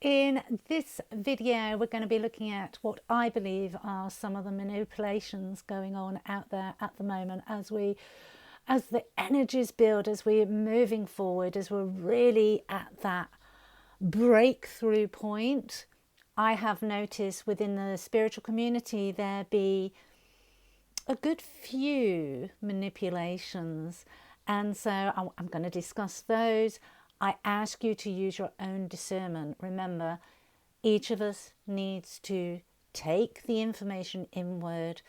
In this video, we're going to be looking at what I believe are some of the manipulations going on out there at the moment as the energies build, as we're moving forward, as we're really at that breakthrough point. I have noticed within the spiritual community there be a good few manipulations, and so I'm going to discuss those. I ask you to use your own discernment. Remember, each of us needs to take the information inward,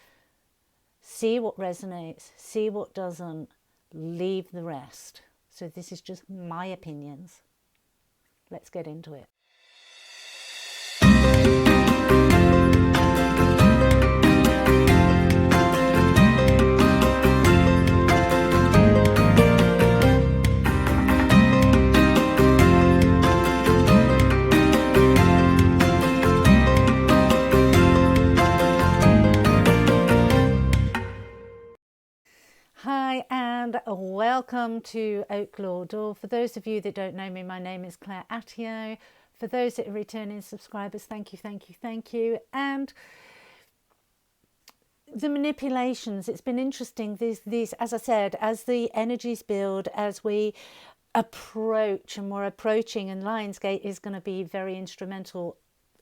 see what resonates, see what doesn't, leave the rest. So this is just my opinions. Let's get into it. Hi and welcome to Oak Lore Duir. For those of you that don't know me, my name is Claire Attio. For those that are returning subscribers, thank you. And the manipulations, it's been interesting. These, as I said, as the energies build, as we approach, and we're approaching, and Lionsgate is going to be very instrumental.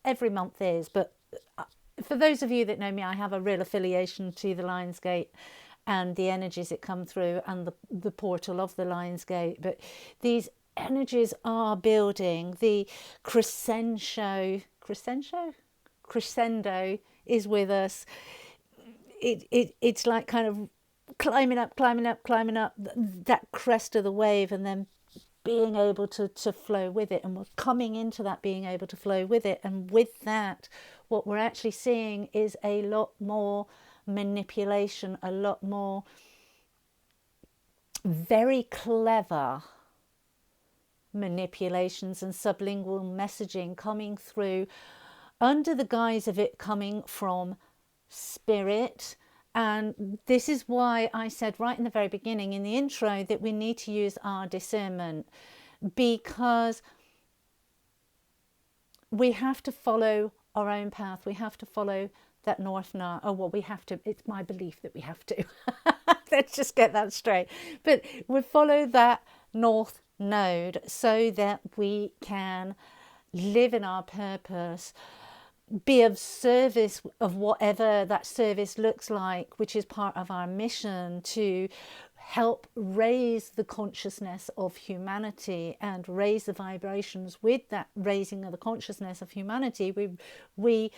Every month is, but for those of you that know me, I have a real affiliation to the Lionsgate and the energies that come through and the portal of the Lionsgate. But these energies are building. The crescendo is with us. It's like kind of climbing up that crest of the wave, and then being able to flow with it. And we're coming into that being able to flow with it. And with that, what we're actually seeing is a lot more manipulation, a lot more very clever manipulations and sublingual messaging coming through under the guise of it coming from spirit. And this is why I said right in the very beginning in the intro that we need to use our discernment, because we have to follow our own path. We have to follow that north node. Oh, well, we have to. It's my belief that we have to. Let's just get that straight. But we follow that north node so that we can live in our purpose, be of service of whatever that service looks like, which is part of our mission to help raise the consciousness of humanity and raise the vibrations. With that raising of the consciousness of humanity, we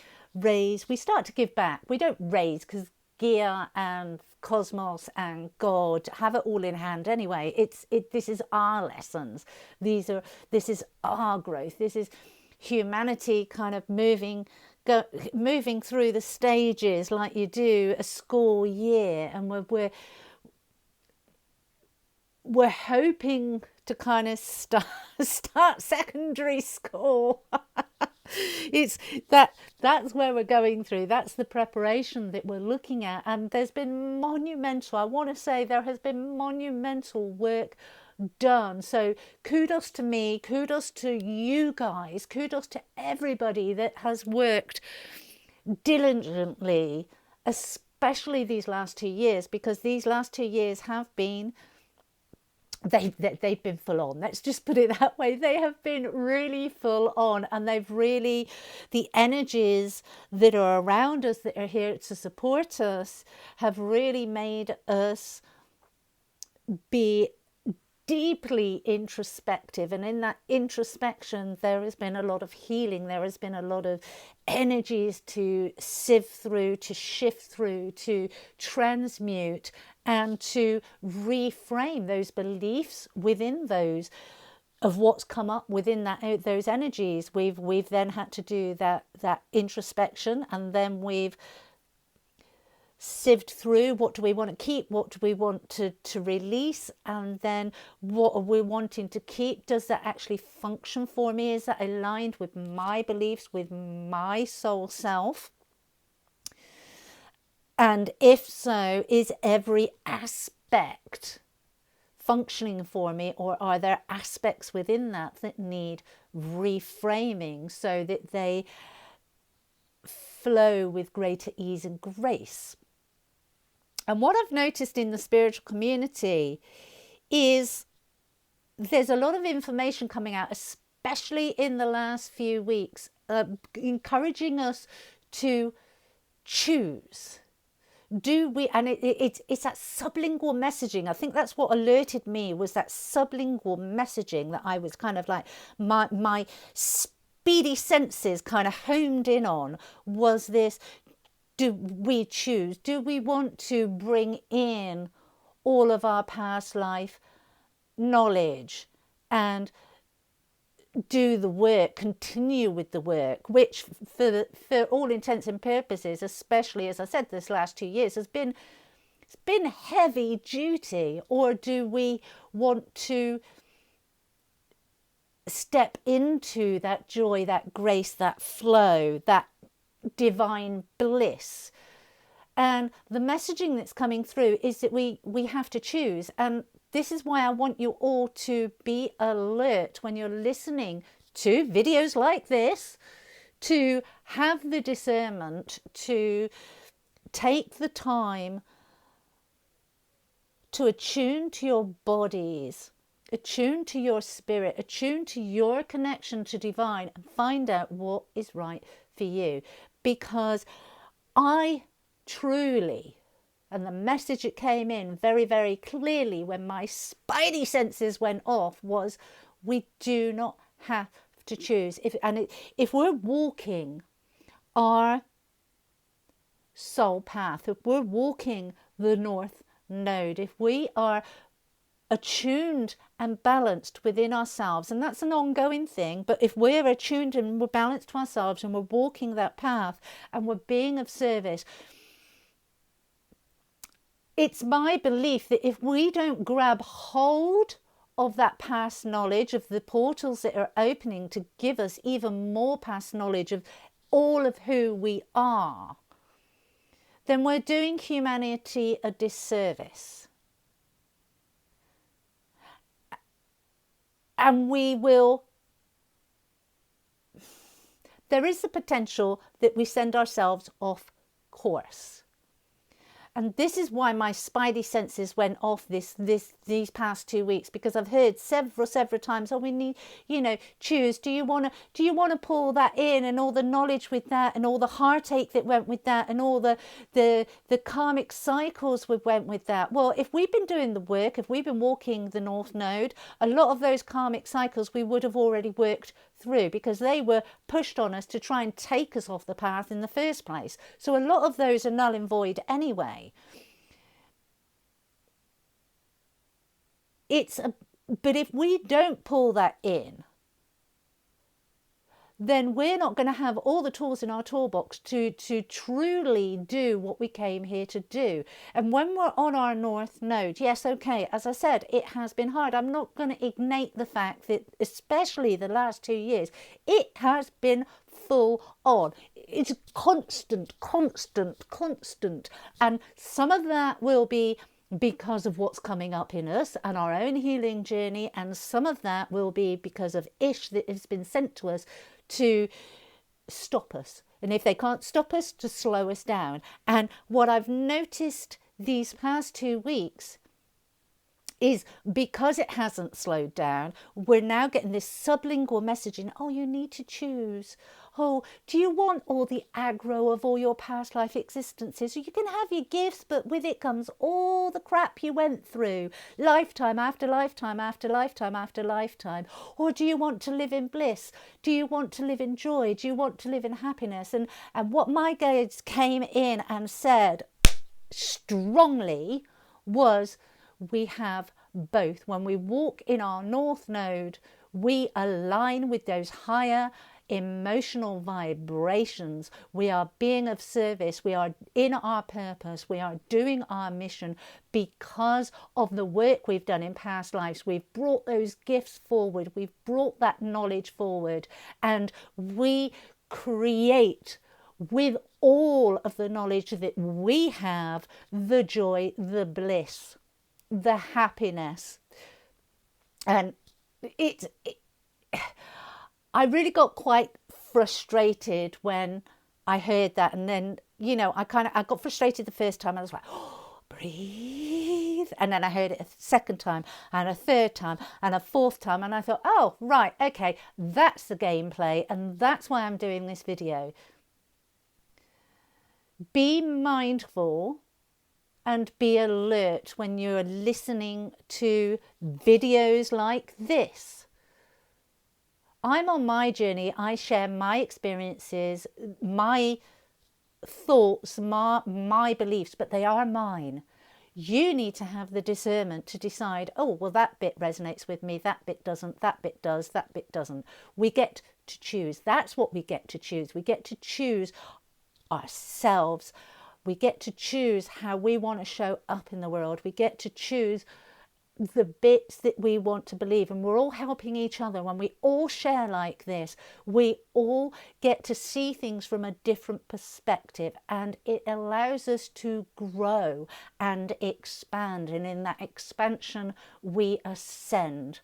start to give back. We don't raise, because Gaia and cosmos and God have it all in hand anyway. This is our lessons. This is our growth. This is humanity kind of moving through the stages like you do a school year, and we're hoping to kind of start secondary school. That's where we're going through. That's the preparation that we're looking at. And there's been monumental, I want to say there has been monumental work done. So kudos to me, kudos to you guys, kudos to everybody that has worked diligently, especially these last 2 years, because these last 2 years have been, they've been full on. Let's just put it that way. They have been really full on, and they've really, the energies that are around us, that are here to support us, have really made us be deeply introspective. And in that introspection, there has been a lot of healing. There has been a lot of energies to sieve through, to shift through, to transmute, and to reframe those beliefs within those of what's come up within those energies. We've then had to do that introspection, and then we've sieved through what do we want to keep, what do we want to release, and then what are we wanting to keep. Does that actually function for me? Is that aligned with my beliefs, with my soul self? And if so, is every aspect functioning for me, or are there aspects within that that need reframing so that they flow with greater ease and grace? And what I've noticed in the spiritual community is there's a lot of information coming out, especially in the last few weeks, encouraging us to choose. Do we, and it's that sublingual messaging. I think that's what alerted me, was that sublingual messaging that I was kind of like, my speedy senses kind of homed in on, was this: do we choose? Do we want to bring in all of our past life knowledge and do the work, continue with the work, which for all intents and purposes, especially as I said this last 2 years, it's been heavy duty? Or do we want to step into that joy, that grace, that flow, that divine bliss? And the messaging that's coming through is that we have to choose. And this is why I want you all to be alert when you're listening to videos like this, to have the discernment, to take the time to attune to your bodies, attune to your spirit, attune to your connection to divine, and find out what is right for you. Because I truly, and the message that came in very, very clearly when my spidey senses went off, was we do not have to choose. If we're walking our soul path, if we're walking the North Node, if we are attuned and balanced within ourselves, and that's an ongoing thing, but if we're attuned and we're balanced to ourselves and we're walking that path and we're being of service, it's my belief that if we don't grab hold of that past knowledge, of the portals that are opening to give us even more past knowledge of all of who we are, then we're doing humanity a disservice. And there is the potential that we send ourselves off course. And this is why my spidey senses went off these past 2 weeks, because I've heard several times, oh, we need, choose. Do you want to pull that in, and all the knowledge with that, and all the heartache that went with that, and all the karmic cycles that went with that? Well, if we've been doing the work, if we've been walking the North Node, a lot of those karmic cycles we would have already worked through, because they were pushed on us to try and take us off the path in the first place. So a lot of those are null and void anyway. But if we don't pull that in, then we're not going to have all the tools in our toolbox to truly do what we came here to do. And when we're on our North Node, yes, okay, as I said, it has been hard. I'm not going to ignite the fact that, especially the last 2 years, it has been full on. It's constant. And some of that will be because of what's coming up in us and our own healing journey, and some of that will be because of ish that has been sent to us to stop us, and if they can't stop us, to slow us down. And what I've noticed these past 2 weeks is, because it hasn't slowed down, we're now getting this sublingual messaging. Oh, you need to choose. Oh, do you want all the aggro of all your past life existences? You can have your gifts, but with it comes all the crap you went through, lifetime after lifetime after lifetime after lifetime. Or do you want to live in bliss? Do you want to live in joy? Do you want to live in happiness? And what my guides came in and said strongly was, we have both. When we walk in our North Node, we align with those higher emotional vibrations. We are being of service. We are in our purpose. We are doing our mission because of the work we've done in past lives. We've brought those gifts forward. We've brought that knowledge forward, and we create with all of the knowledge that we have the joy, the bliss, the happiness, And it I really got quite frustrated when I heard that. And then, you know, I got frustrated the first time. I was like, oh, breathe. And then I heard it a second time and a third time and a fourth time. And I thought, oh, right, okay, that's the gameplay. And that's why I'm doing this video. Be mindful and be alert when you're listening to videos like this. I'm on my journey. I share my experiences, my thoughts, my beliefs, but they are mine. You need to have the discernment to decide, oh, well, that bit resonates with me, that bit doesn't, that bit does, that bit doesn't. We get to choose. That's what we get to choose. We get to choose ourselves. We get to choose how we want to show up in the world. We get to choose the bits that we want to believe, and we're all helping each other. When we all share like this, we all get to see things from a different perspective, and it allows us to grow and expand, and in that expansion we ascend.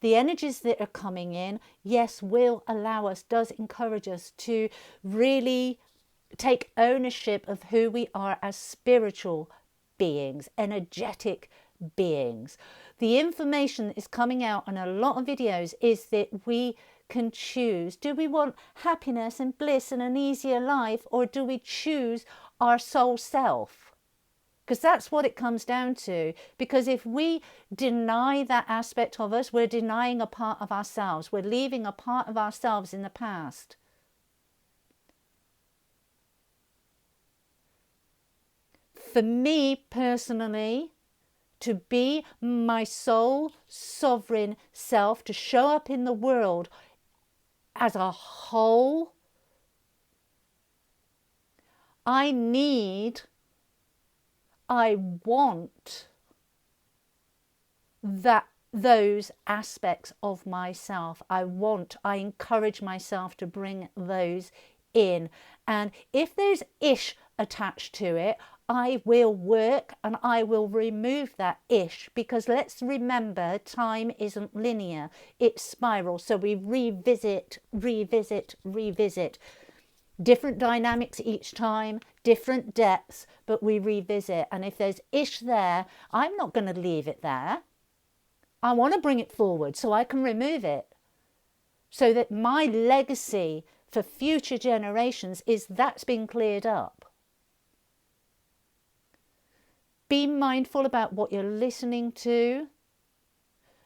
The energies that are coming in, yes, will allow us, does encourage us to really take ownership of who we are as spiritual beings, energetic beings. The information that is coming out on a lot of videos is that we can choose. Do we want happiness and bliss and an easier life, or do we choose our soul self? Because that's what it comes down to. Because if we deny that aspect of us, we're denying a part of ourselves. We're leaving a part of ourselves in the past. For me personally, to be my soul sovereign self, to show up in the world as a whole, I want those aspects of myself. I encourage myself to bring those in. And if there's ish attached to it, I will work and I will remove that ish, because let's remember, time isn't linear, it's spiral. So we revisit. Different dynamics each time, different depths, but we revisit. And if there's ish there, I'm not going to leave it there. I want to bring it forward so I can remove it, so that my legacy for future generations is that's been cleared up. Be mindful about what you're listening to.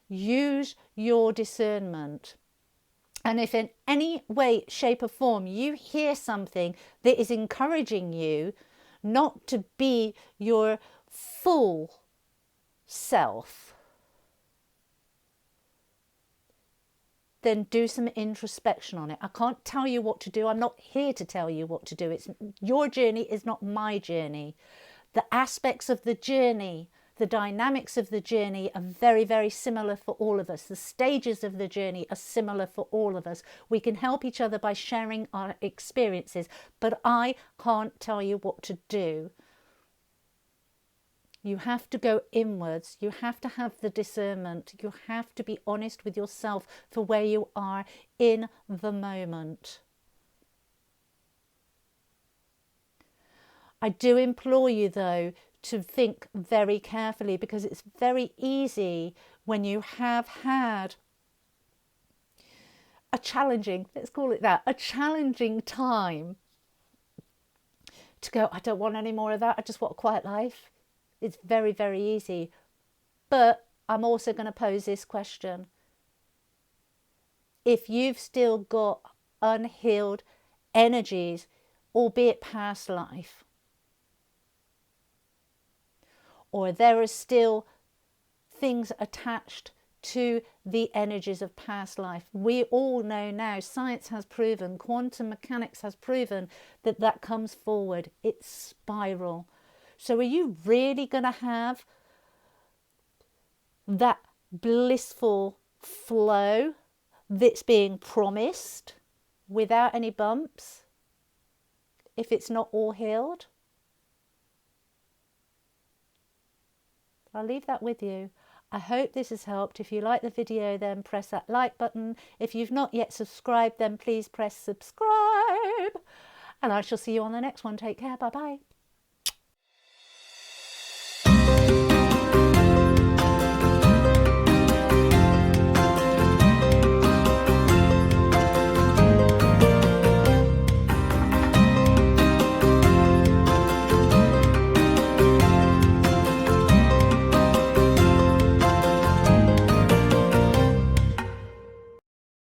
Use your discernment. And if in any way, shape or form you hear something that is encouraging you not to be your full self, then do some introspection on it. I can't tell you what to do. I'm not here to tell you what to do. Your journey is not my journey. The aspects of the journey, the dynamics of the journey are very, very similar for all of us. The stages of the journey are similar for all of us. We can help each other by sharing our experiences, but I can't tell you what to do. You have to go inwards. You have to have the discernment. You have to be honest with yourself for where you are in the moment. I do implore you, though, to think very carefully, because it's very easy when you have had a challenging, let's call it that, a challenging time, to go, I don't want any more of that. I just want a quiet life. It's very, very easy. But I'm also going to pose this question. If you've still got unhealed energies, albeit past life, or there are still things attached to the energies of past life. We all know now, science has proven, quantum mechanics has proven that that comes forward. It's spiral. So are you really going to have that blissful flow that's being promised without any bumps if it's not all healed? I'll leave that with you. I hope this has helped. If you like the video, then press that like button. If you've not yet subscribed, then please press subscribe. And I shall see you on the next one. Take care. Bye bye.